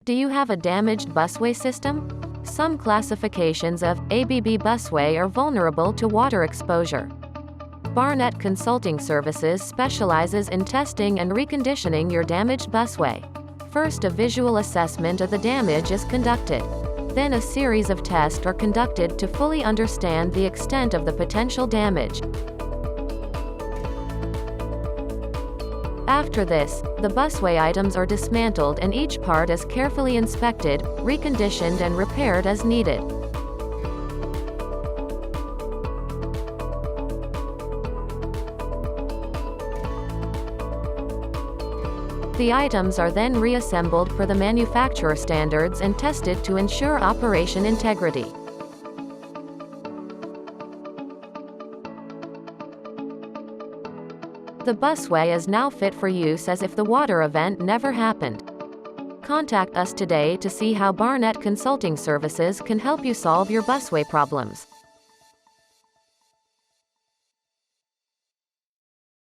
Do you have a damaged busway system? Some classifications of ABB busway are vulnerable to water exposure. Barnett Consulting Services specializes in testing and reconditioning your damaged busway. First, a visual assessment of the damage is conducted. Then a series of tests are conducted to fully understand the extent of the potential damage. After this, the busway items are dismantled and each part is carefully inspected, reconditioned and repaired as needed. The items are then reassembled per the manufacturer standards and tested to ensure operation integrity. The busway is now fit for use as if the water event never happened. Contact us today to see how Barnett Consulting Services can help you solve your busway problems.